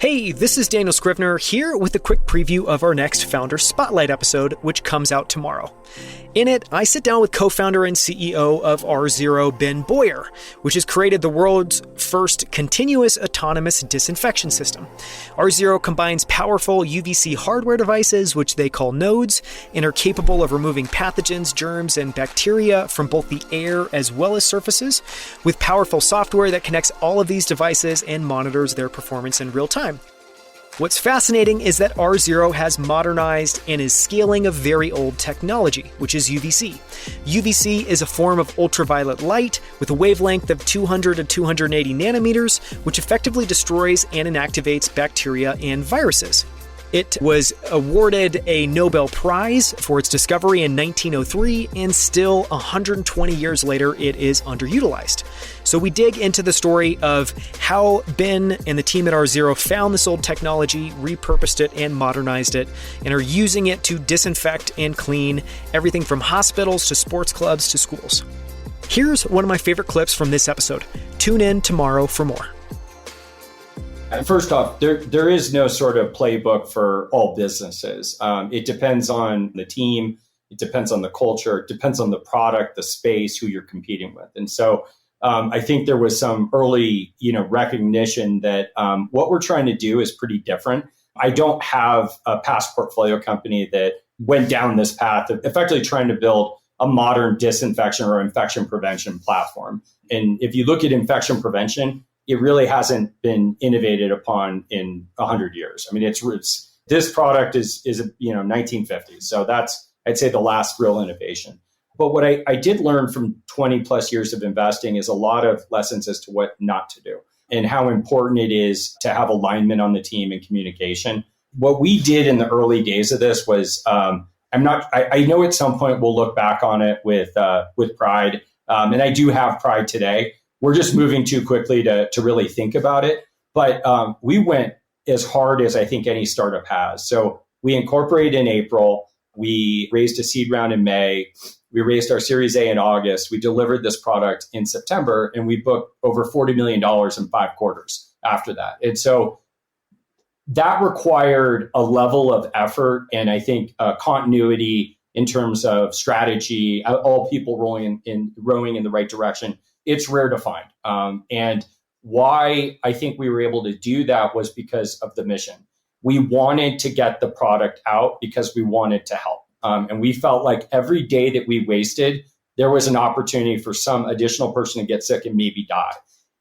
Hey, this is Daniel Scrivner here with a quick preview of our next Founder Spotlight episode, which comes out tomorrow. In it, I sit down with co-founder and CEO of R0, Ben Boyer, which has created the world's first continuous autonomous disinfection system. R0 combines powerful UVC hardware devices, which they call nodes, and are capable of removing pathogens, germs, and bacteria from both the air as well as surfaces, with powerful software that connects all of these devices and monitors their performance in real time. What's fascinating is that R0 has modernized and is scaling a very old technology, which is UVC. UVC is a form of ultraviolet light with a wavelength of 200 to 280 nanometers, which effectively destroys and inactivates bacteria and viruses. It was awarded a Nobel Prize for its discovery in 1903, and still 120 years later, it is underutilized. So we dig into the story of how Ben and the team at R0 found this old technology, repurposed it, and modernized it, and are using it to disinfect and clean everything from hospitals to sports clubs to schools. Here's one of my favorite clips from this episode. Tune in tomorrow for more. First off, there is no sort of playbook for all businesses. It depends on the team. It depends on the culture. It depends on the product, the space, who you're competing with. And so I think there was some early, recognition that what we're trying to do is pretty different. I don't have a past portfolio company that went down this path of effectively trying to build a modern disinfection or infection prevention platform. And if you look at infection prevention, it really hasn't been innovated upon in 100 years. I mean, it's this product is 1950s. So that's, I'd say, the last real innovation. But what I did learn from 20 plus years of investing is a lot of lessons as to what not to do and how important it is to have alignment on the team and communication. What we did in the early days of this was, I know at some point we'll look back on it with pride. And I do have pride today. We're just moving too quickly to really think about it. But we went as hard as I think any startup has. So we incorporated in April. We raised a seed round in May. We raised our Series A in August. We delivered this product in September, and we booked over $40 million in 5 quarters after that. And so that required a level of effort and I think continuity in terms of strategy, all people rowing in the right direction. It's rare to find. And why I think we were able to do that was because of the mission. We wanted to get the product out because we wanted to help. And we felt like every day that we wasted, there was an opportunity for some additional person to get sick and maybe die.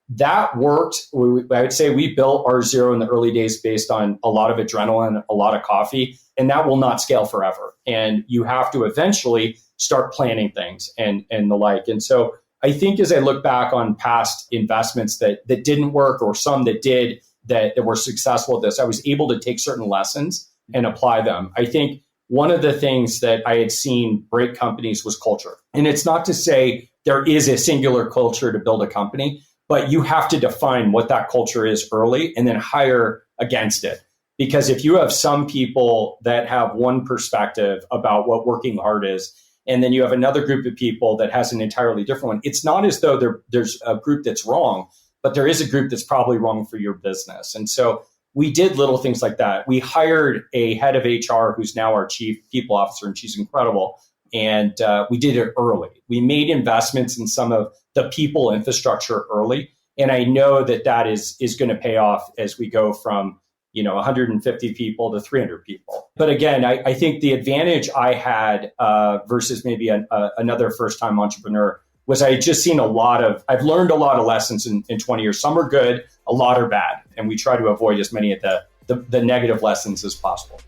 That worked. I would say we built R0 in the early days based on a lot of adrenaline, a lot of coffee, and that will not scale forever. And you have to eventually start planning things and the like. And so I think as I look back on past investments that didn't work or some that did, that were successful at this, I was able to take certain lessons and apply them. I think one of the things that I had seen break companies was culture. And it's not to say there is a singular culture to build a company, but you have to define what that culture is early and then hire against it. Because if you have some people that have one perspective about what working hard is, and then you have another group of people that has an entirely different one, it's not as though there's a group that's wrong, but there is a group that's probably wrong for your business. And so we did little things like that. We hired a head of HR who's now our chief people officer, and she's incredible. And we did it early. We made investments in some of the people infrastructure early. And I know that is going to pay off as we go from 150 people to 300 people. But again, I think the advantage I had versus maybe another first-time entrepreneur was I had just seen I've learned a lot of lessons in 20 years. Some are good, a lot are bad. And we try to avoid as many of the negative lessons as possible.